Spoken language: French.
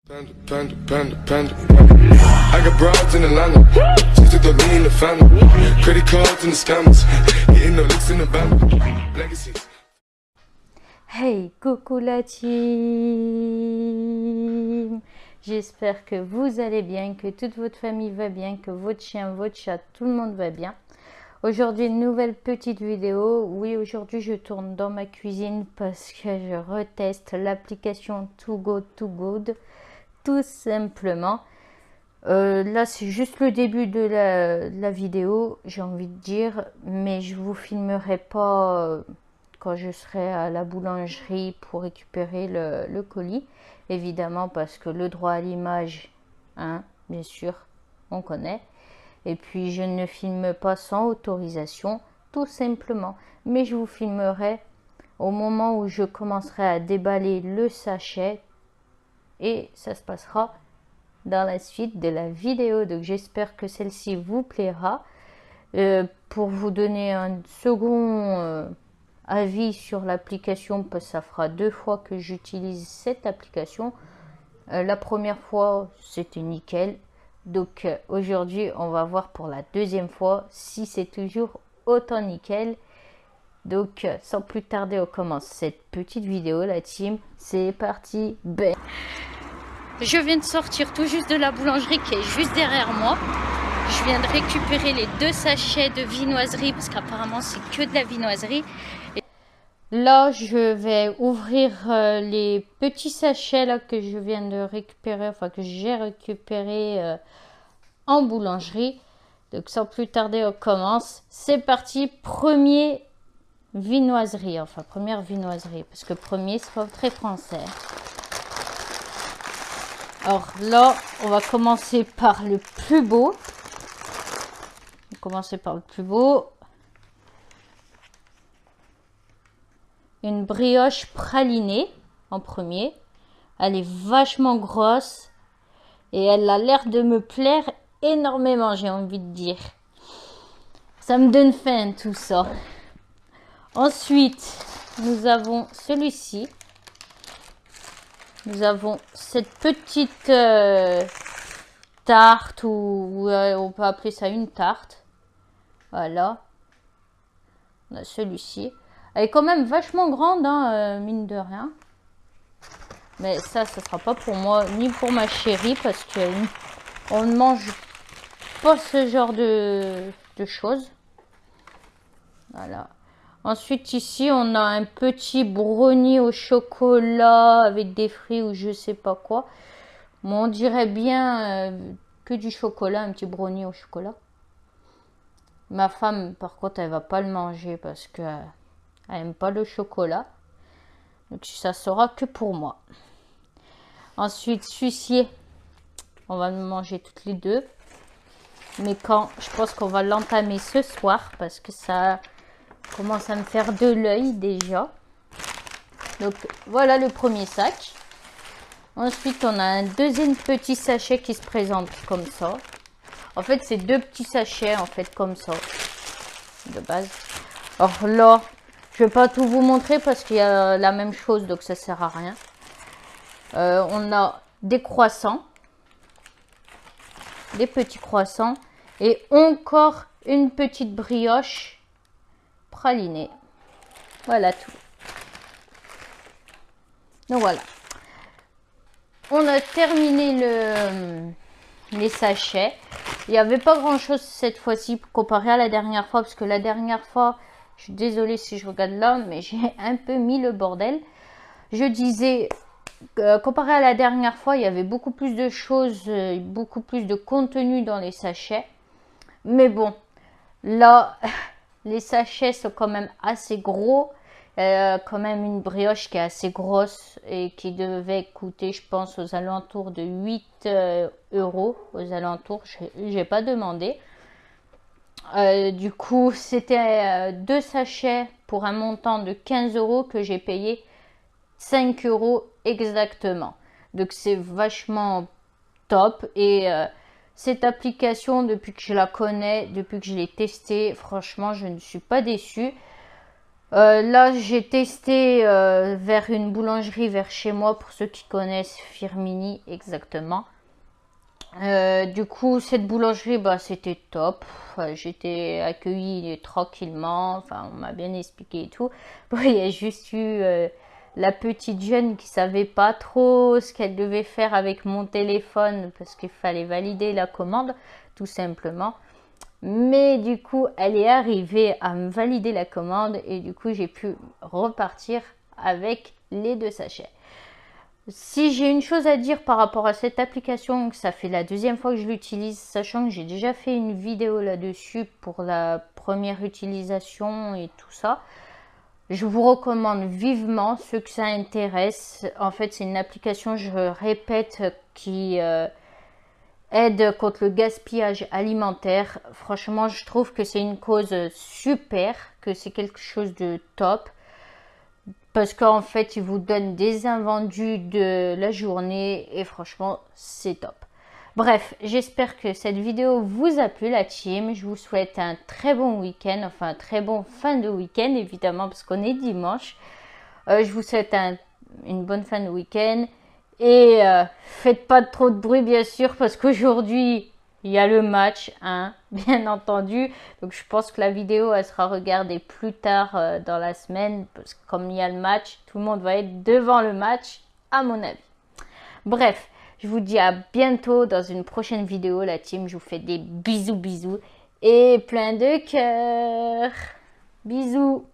Panda, panda, panda, panda. I got broads in Atlanta. Just took the lean in the family. Credit cards and the scammers. Getting no licks in the band. Legacies. Hey, coucou la team! J'espère que vous allez bien, que toute votre famille va bien, que votre chien, votre chat, tout le monde va bien. Aujourd'hui, une nouvelle petite vidéo. Oui, aujourd'hui, je tourne dans ma cuisine parce que je reteste l'application Too Good To Good, tout simplement. Là, c'est juste le début de la vidéo, j'ai envie de dire, mais je vous filmerai pas quand je serai à la boulangerie pour récupérer le colis, évidemment, parce que le droit à l'image, hein, bien sûr, on connaît. Et puis, je ne filme pas sans autorisation, tout simplement. Mais je vous filmerai au moment où je commencerai à déballer le sachet. Et ça se passera dans la suite de la vidéo. Donc, j'espère que celle-ci vous plaira. Pour vous donner un second avis sur l'application, parce que ça fera 2 fois que j'utilise cette application. La première fois, c'était nickel. Donc aujourd'hui, on va voir pour la deuxième fois si c'est toujours autant nickel. Donc sans plus tarder, on commence cette petite vidéo, la team. C'est parti. Ben. Je viens de sortir tout juste de la boulangerie qui est juste derrière moi. Je viens de récupérer les 2 sachets de viennoiserie parce qu'apparemment c'est que de la viennoiserie. Et là, je vais ouvrir les petits sachets là que je viens de récupérer, enfin que j'ai récupéré en boulangerie. Donc sans plus tarder, on commence. C'est parti, première viennoiserie, parce que premier c'est pas très français. Alors là, on va commencer par le plus beau. Une brioche pralinée en premier. Elle est vachement grosse et elle a l'air de me plaire énormément, j'ai envie de dire. Ça me donne faim tout ça. Ensuite, nous avons celui-ci. Nous avons cette petite tarte, ou on peut appeler ça une tarte. Voilà. On a celui-ci. Elle est quand même vachement grande, hein, mine de rien. Mais ça sera pas pour moi, ni pour ma chérie, parce qu'on ne mange pas ce genre de choses. Voilà. Ensuite, ici, on a un petit brownie au chocolat avec des fruits ou je sais pas quoi. Bon, on dirait bien que du chocolat, un petit brownie au chocolat. Ma femme, par contre, elle va pas le manger parce que elle aime pas le chocolat. Donc, ça sera que pour moi. Ensuite, celui-ci, on va le manger toutes les deux. Mais quand, je pense qu'on va l'entamer ce soir parce que ça commence à me faire de l'œil déjà. Donc voilà le premier sac. Ensuite on a un deuxième petit sachet qui se présente comme ça. En fait c'est 2 petits sachets en fait comme ça de base. Alors là je vais pas tout vous montrer parce qu'il y a la même chose donc ça sert à rien. On a des croissants, des petits croissants et encore une petite brioche pralinée. Voilà tout. Donc voilà. On a terminé les sachets. Il n'y avait pas grand chose cette fois-ci comparé à la dernière fois. Parce que la dernière fois, je suis désolée si je regarde là, mais j'ai un peu mis le bordel. Je disais, comparé à la dernière fois, il y avait beaucoup plus de choses, beaucoup plus de contenu dans les sachets. Mais bon, là... Les sachets sont quand même assez gros. Quand même une brioche qui est assez grosse et qui devait coûter, je pense, aux alentours de 8 euros. Aux alentours, j'ai pas demandé. Du coup, c'était 2 sachets pour un montant de 15 euros que j'ai payé 5 euros exactement. Donc, c'est vachement top et... cette application, depuis que je la connais, depuis que je l'ai testée, franchement, je ne suis pas déçue. Là, j'ai testé vers une boulangerie vers chez moi, pour ceux qui connaissent Firmini exactement. Du coup, cette boulangerie, bah, c'était top. Enfin, j'étais accueillie tranquillement. Enfin, on m'a bien expliqué et tout. Bon, il y a juste eu la petite jeune qui savait pas trop ce qu'elle devait faire avec mon téléphone parce qu'il fallait valider la commande, tout simplement. Mais du coup, elle est arrivée à me valider la commande et du coup, j'ai pu repartir avec les 2 sachets. Si j'ai une chose à dire par rapport à cette application, ça fait la 2e fois que je l'utilise, sachant que j'ai déjà fait une vidéo là-dessus pour la première utilisation et tout ça. Je vous recommande vivement, ceux que ça intéresse. En fait, c'est une application, je répète, qui aide contre le gaspillage alimentaire. Franchement, je trouve que c'est une cause super, que c'est quelque chose de top. Parce qu'en fait, il vous donne des invendus de la journée et franchement, c'est top. Bref, j'espère que cette vidéo vous a plu, la team. Je vous souhaite un très bon week-end, enfin un très bon fin de week-end, évidemment, parce qu'on est dimanche. Je vous souhaite une bonne fin de week-end. Et faites pas trop de bruit, bien sûr, parce qu'aujourd'hui, il y a le match, hein, bien entendu. Donc, je pense que la vidéo, elle sera regardée plus tard dans la semaine. Parce que comme il y a le match, tout le monde va être devant le match, à mon avis. Bref, je vous dis à bientôt dans une prochaine vidéo, la team. Je vous fais des bisous, bisous. Et plein de cœur. Bisous.